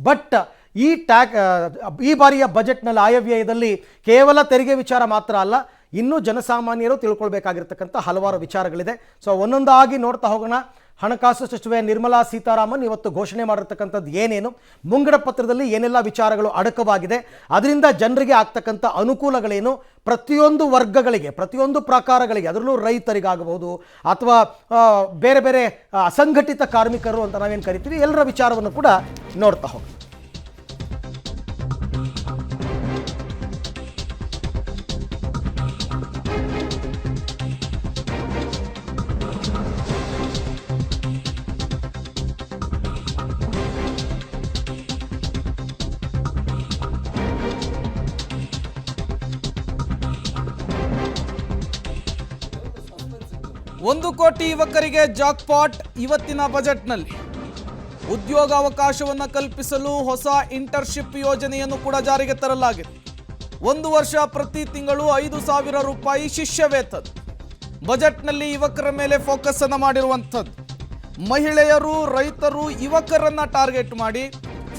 But ಈ ಬಾರಿಯ ಬಜೆಟ್ನಲ್ಲಿ ಆಯವ್ಯಯದಲ್ಲಿ ಕೇವಲ ತೆರಿಗೆ ವಿಚಾರ ಮಾತ್ರ ಅಲ್ಲ, ಇನ್ನೂ ಜನಸಾಮಾನ್ಯರು ತಿಳ್ಕೊಳ್ಬೇಕಾಗಿರ್ತಕ್ಕಂಥ ಹಲವಾರು ವಿಚಾರಗಳಿದೆ. ಸೊ ಒಂದೊಂದಾಗಿ ನೋಡ್ತಾ ಹೋಗೋಣ. ಹಣಕಾಸು ಸಚಿವೆ ನಿರ್ಮಲಾ ಸೀತಾರಾಮನ್ ಇವತ್ತು ಘೋಷಣೆ ಮಾಡಿರ್ತಕ್ಕಂಥದ್ದು ಏನೇನು, ಮುಂಗಡ ಪತ್ರದಲ್ಲಿ ಏನೆಲ್ಲ ವಿಚಾರಗಳು ಅಡಕವಾಗಿದೆ, ಅದರಿಂದ ಜನರಿಗೆ ಆಗ್ತಕ್ಕಂಥ ಅನುಕೂಲಗಳೇನು, ಪ್ರತಿಯೊಂದು ವರ್ಗಗಳಿಗೆ, ಪ್ರತಿಯೊಂದು ಪ್ರಕಾರಗಳಿಗೆ, ಅದರಲ್ಲೂ ರೈತರಿಗಾಗಬಹುದು ಅಥವಾ ಬೇರೆ ಬೇರೆ ಅಸಂಘಟಿತ ಕಾರ್ಮಿಕರು ಅಂತ ನಾವೇನು ಕರಿತೀವಿ, ಎಲ್ಲರ ವಿಚಾರವನ್ನು ಕೂಡ ನೋಡ್ತಾ ಹೋಗೋಣ. ಒಂದು ಕೋಟಿ ಯುವಕರಿಗೆ ಜಾಕ್ಪಾಟ್ ಇವತ್ತಿನ ಬಜೆಟ್ನಲ್ಲಿ. ಉದ್ಯೋಗಾವಕಾಶವನ್ನು ಕಲ್ಪಿಸಲು ಹೊಸ ಇಂಟರ್ನ್ಶಿಪ್ ಯೋಜನೆಯನ್ನು ಕೂಡ ಜಾರಿಗೆ ತರಲಾಗಿದೆ. 1 ವರ್ಷ ಪ್ರತಿ ತಿಂಗಳು 5,000 ರೂಪಾಯಿ ಶಿಷ್ಯ ವೇತನ. ಬಜೆಟ್ನಲ್ಲಿ ಯುವಕರ ಮೇಲೆ ಫೋಕಸ್ ಅನ್ನು ಮಾಡಿರುವಂಥದ್ದು. ಮಹಿಳೆಯರು, ರೈತರು, ಯುವಕರನ್ನ ಟಾರ್ಗೆಟ್ ಮಾಡಿ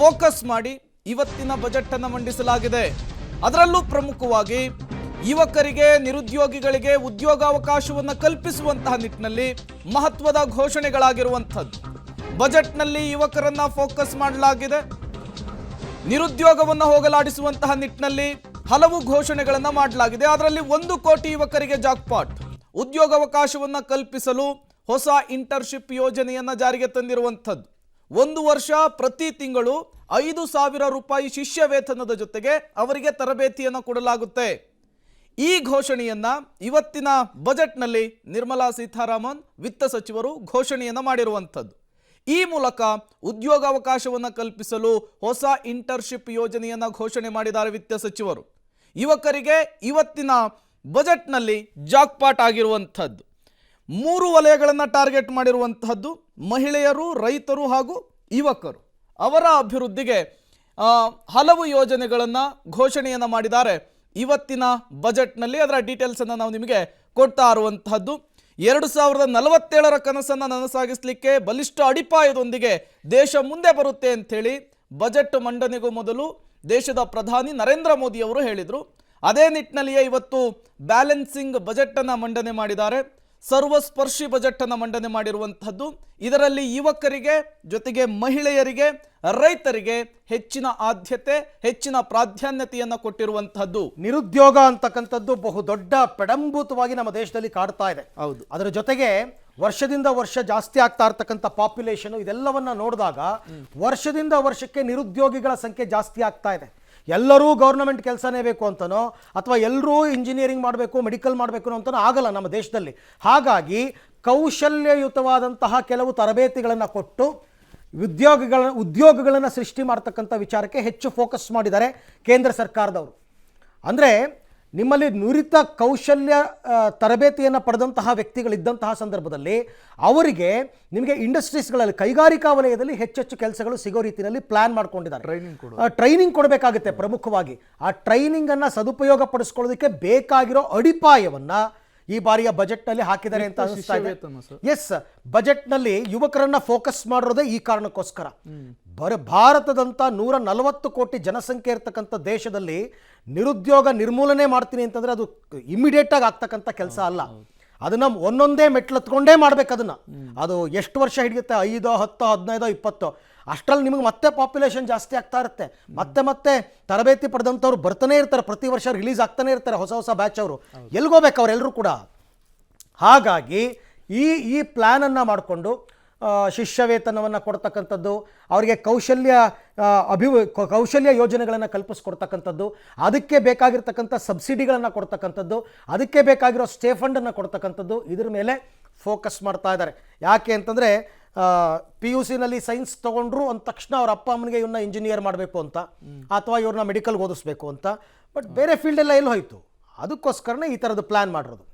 ಫೋಕಸ್ ಮಾಡಿ ಇವತ್ತಿನ ಬಜೆಟ್ ಅನ್ನು ಮಂಡಿಸಲಾಗಿದೆ. ಅದರಲ್ಲೂ ಪ್ರಮುಖವಾಗಿ ಯುವಕರಿಗೆ, ನಿರುದ್ಯೋಗಿಗಳಿಗೆ ಉದ್ಯೋಗಾವಕಾಶವನ್ನು ಕಲ್ಪಿಸುವಂತಹ ನಿಟ್ಟಿನಲ್ಲಿ ಮಹತ್ವದ ಘೋಷಣೆಗಳಾಗಿರುವಂಥದ್ದು. ಬಜೆಟ್ನಲ್ಲಿ ಯುವಕರನ್ನ ಫೋಕಸ್ ಮಾಡಲಾಗಿದೆ. ನಿರುದ್ಯೋಗವನ್ನು ಹೋಗಲಾಡಿಸುವಂತಹ ನಿಟ್ಟಿನಲ್ಲಿ ಹಲವು ಘೋಷಣೆಗಳನ್ನು ಮಾಡಲಾಗಿದೆ. ಅದರಲ್ಲಿ 1 ಕೋಟಿ ಯುವಕರಿಗೆ ಜಾಕ್ಪಾಟ್, ಉದ್ಯೋಗಾವಕಾಶವನ್ನು ಕಲ್ಪಿಸಲು ಹೊಸ ಇಂಟರ್ನ್ಶಿಪ್ ಯೋಜನೆಯನ್ನು ಜಾರಿಗೆ ತಂದಿರುವಂಥದ್ದು. 1 ವರ್ಷ ಪ್ರತಿ ತಿಂಗಳು 5,000 ರೂಪಾಯಿ ಶಿಷ್ಯ ವೇತನದ ಜೊತೆಗೆ ಅವರಿಗೆ ತರಬೇತಿಯನ್ನು ಕೊಡಲಾಗುತ್ತೆ. ಈ ಘೋಷಣೆಯನ್ನ ಇವತ್ತಿನ ಬಜೆಟ್ನಲ್ಲಿ ನಿರ್ಮಲಾ ಸೀತಾರಾಮನ್ ವಿತ್ತ ಸಚಿವರು ಘೋಷಣೆಯನ್ನು ಮಾಡಿರುವಂಥದ್ದು. ಈ ಮೂಲಕ ಉದ್ಯೋಗಾವಕಾಶವನ್ನು ಕಲ್ಪಿಸಲು ಹೊಸ ಇಂಟರ್ನ್ಶಿಪ್ ಯೋಜನೆಯನ್ನು ಘೋಷಣೆ ಮಾಡಿದ್ದಾರೆ ವಿತ್ತ ಸಚಿವರು. ಯುವಕರಿಗೆ ಇವತ್ತಿನ ಬಜೆಟ್ನಲ್ಲಿ ಜಾಕ್ಪಾಟ್ ಆಗಿರುವಂಥದ್ದು. 3 ವಲಯಗಳನ್ನು ಟಾರ್ಗೆಟ್ ಮಾಡಿರುವಂತಹದ್ದು. ಮಹಿಳೆಯರು, ರೈತರು ಹಾಗೂ ಯುವಕರು ಅವರ ಅಭಿವೃದ್ಧಿಗೆ ಹಲವು ಯೋಜನೆಗಳನ್ನು ಘೋಷಣೆಯನ್ನು ಮಾಡಿದ್ದಾರೆ ಇವತ್ತಿನ ಬಜೆಟ್ನಲ್ಲಿ. ಅದರ ಡೀಟೇಲ್ಸ್ ಅನ್ನು ನಾವು ನಿಮಗೆ ಕೊಡ್ತಾ ಇರುವಂತಹದ್ದು. 2047ರ ಕನಸನ್ನು ನನಸಾಗಿಸಲಿಕ್ಕೆ ಬಲಿಷ್ಠ ಅಡಿಪಾಯದೊಂದಿಗೆ ದೇಶ ಮುಂದೆ ಬರುತ್ತೆ ಅಂಥೇಳಿ ಬಜೆಟ್ ಮಂಡನೆಗೂ ಮೊದಲು ದೇಶದ ಪ್ರಧಾನಿ ನರೇಂದ್ರ ಮೋದಿ ಅವರು ಹೇಳಿದರು. ಅದೇ ನಿಟ್ಟಿನಲ್ಲಿಯೇ ಇವತ್ತು ಬ್ಯಾಲೆನ್ಸಿಂಗ್ ಬಜೆಟ್ ಅನ್ನು ಮಂಡನೆ ಮಾಡಿದ್ದಾರೆ. ಸರ್ವಸ್ಪರ್ಶಿ ಬಜೆಟ್ ಅನ್ನು ಮಂಡನೆ ಮಾಡಿರುವಂತಹದ್ದು. ಇದರಲ್ಲಿ ಯುವಕರಿಗೆ ಜೊತೆಗೆ ಮಹಿಳೆಯರಿಗೆ, ರೈತರಿಗೆ ಹೆಚ್ಚಿನ ಆದ್ಯತೆ, ಹೆಚ್ಚಿನ ಪ್ರಾಧಾನ್ಯತೆಯನ್ನು ಕೊಟ್ಟಿರುವಂತಹದ್ದು. ನಿರುದ್ಯೋಗ ಅಂತಕ್ಕಂಥದ್ದು ಬಹುದೊಡ್ಡ ಪೆಡಂಭೂತವಾಗಿ ನಮ್ಮ ದೇಶದಲ್ಲಿ ಕಾಡ್ತಾ ಇದೆ. ಹೌದು. ಅದರ ಜೊತೆಗೆ ವರ್ಷದಿಂದ ವರ್ಷ ಜಾಸ್ತಿ ಆಗ್ತಾ ಇರ್ತಕ್ಕಂಥ ಪಾಪ್ಯುಲೇಷನ್, ಇದೆಲ್ಲವನ್ನ ನೋಡಿದಾಗ ವರ್ಷದಿಂದ ವರ್ಷಕ್ಕೆ ನಿರುದ್ಯೋಗಿಗಳ ಸಂಖ್ಯೆ ಜಾಸ್ತಿ ಆಗ್ತಾ ಇದೆ. ಎಲ್ಲರೂ ಗೌರ್ನಮೆಂಟ್ ಕೆಲಸನೇ ಬೇಕು ಅಂತನೋ ಅಥವಾ ಎಲ್ಲರೂ ಇಂಜಿನಿಯರಿಂಗ್ ಮಾಡಬೇಕು, ಮೆಡಿಕಲ್ ಮಾಡಬೇಕು ಅಂತನೋ ಆಗಲ್ಲ ನಮ್ಮ ದೇಶದಲ್ಲಿ. ಹಾಗಾಗಿ ಕೌಶಲ್ಯಯುತವಾದಂತಹ ಕೆಲವು ತರಬೇತಿಗಳನ್ನು ಕೊಟ್ಟು ಉದ್ಯೋಗಗಳನ್ನು ಸೃಷ್ಟಿ ಮಾಡ್ತಕ್ಕಂಥ ವಿಚಾರಕ್ಕೆ ಹೆಚ್ಚು ಫೋಕಸ್ ಮಾಡಿದ್ದಾರೆ ಕೇಂದ್ರ ಸರ್ಕಾರದವರು. ಅಂದರೆ ನಿಮ್ಮಲ್ಲಿ ನುರಿತ ಕೌಶಲ್ಯ ತರಬೇತಿಯನ್ನು ಪಡೆದಂತಹ ವ್ಯಕ್ತಿಗಳಿದ್ದಂತಹ ಸಂದರ್ಭದಲ್ಲಿ ಅವರಿಗೆ ನಿಮಗೆ ಇಂಡಸ್ಟ್ರೀಸ್ಗಳಲ್ಲಿ, ಕೈಗಾರಿಕಾ ವಲಯದಲ್ಲಿ ಹೆಚ್ಚೆಚ್ಚು ಕೆಲಸಗಳು ಸಿಗೋ ರೀತಿಯಲ್ಲಿ ಪ್ಲಾನ್ ಮಾಡ್ಕೊಂಡಿದ್ದಾರೆ. ಟ್ರೈನಿಂಗ್ ಕೊಡಬೇಕಾಗುತ್ತೆ. ಪ್ರಮುಖವಾಗಿ ಆ ಟ್ರೈನಿಂಗನ್ನು ಸದುಪಯೋಗ ಪಡಿಸ್ಕೊಳ್ಳೋದಕ್ಕೆ ಬೇಕಾಗಿರೋ ಅಡಿಪಾಯವನ್ನು ಈ ಬಾರಿಯ ಬಜೆಟ್ನಲ್ಲಿ ಹಾಕಿದ್ದಾರೆ ಅಂತ ಅನಿಸ್ತಾ ಇದೆ. ಎಸ್, ಬಜೆಟ್ನಲ್ಲಿ ಯುವಕರನ್ನ ಫೋಕಸ್ ಮಾಡಿರೋದೇ ಈ ಕಾರಣಕ್ಕೋಸ್ಕರ. ಭಾರತದಂಥ 140 ಕೋಟಿ ಜನಸಂಖ್ಯೆ ಇರತಕ್ಕಂಥ ದೇಶದಲ್ಲಿ ನಿರುದ್ಯೋಗ ನಿರ್ಮೂಲನೆ ಮಾಡ್ತೀನಿ ಅಂತಂದ್ರೆ ಅದು ಇಮಿಡಿಯೇಟ್ ಆಗಿ ಆಗ್ತಕ್ಕಂಥ ಕೆಲಸ ಅಲ್ಲ. ಅದನ್ನ ಒಂದೊಂದೇ ಮೆಟ್ಲತ್ಕೊಂಡೇ ಮಾಡ್ಬೇಕು. ಅದನ್ನ ಅದು ಎಷ್ಟು ವರ್ಷ ಹಿಡಿಯುತ್ತೆ? 5, 10, 15, 20 ಅಷ್ಟರಲ್ಲಿ ನಿಮಗೆ ಮತ್ತೆ ಪಾಪ್ಯುಲೇಷನ್ ಜಾಸ್ತಿ ಆಗ್ತಾ ಇರುತ್ತೆ. ಮತ್ತೆ ತರಬೇತಿ ಪಡೆದಂಥವ್ರು ಬರ್ತಾನೆ ಇರ್ತಾರೆ. ಪ್ರತಿ ವರ್ಷ ರಿಲೀಸ್ ಆಗ್ತಾನೆ ಇರ್ತಾರೆ ಹೊಸ ಬ್ಯಾಚ್. ಅವರು ಎಲ್ಗೋಬೇಕು ಅವರೆಲ್ಲರೂ ಕೂಡ. ಹಾಗಾಗಿ ಈ ಪ್ಲ್ಯಾನನ್ನು ಮಾಡಿಕೊಂಡು ಶಿಷ್ಯ ವೇತನವನ್ನು ಕೊಡ್ತಕ್ಕಂಥದ್ದು, ಅವರಿಗೆ ಕೌಶಲ್ಯ ಯೋಜನೆಗಳನ್ನು ಕಲ್ಪಿಸ್ಕೊಡ್ತಕ್ಕಂಥದ್ದು, ಅದಕ್ಕೆ ಬೇಕಾಗಿರ್ತಕ್ಕಂಥ ಸಬ್ಸಿಡಿಗಳನ್ನು ಕೊಡ್ತಕ್ಕಂಥದ್ದು, ಅದಕ್ಕೆ ಬೇಕಾಗಿರೋ ಸ್ಟೇ ಫಂಡನ್ನು ಕೊಡ್ತಕ್ಕಂಥದ್ದು, ಇದ್ರ ಮೇಲೆ ಫೋಕಸ್ ಮಾಡ್ತಾ ಇದ್ದಾರೆ. ಯಾಕೆ ಅಂತಂದರೆ PUC ನಲ್ಲಿ ಸೈನ್ಸ್ ತೊಗೊಂಡ್ರು ಅಂದ ತಕ್ಷಣ ಅವ್ರ ಅಪ್ಪ ಅಮ್ಮನಿಗೆ ಇವ್ರನ್ನ ಇಂಜಿನಿಯರ್ ಮಾಡಬೇಕು ಅಂತ ಅಥವಾ ಇವ್ರನ್ನ ಮೆಡಿಕಲ್ಗೆ ಓದಿಸ್ಬೇಕು ಅಂತ. ಬಟ್ ಬೇರೆ ಫೀಲ್ಡೆಲ್ಲ ಎಲ್ಲಿ ಹೋಯಿತು? ಅದಕ್ಕೋಸ್ಕರನೇ ಈ ಥರದ್ದು ಪ್ಲ್ಯಾನ್ ಮಾಡಿರೋದು.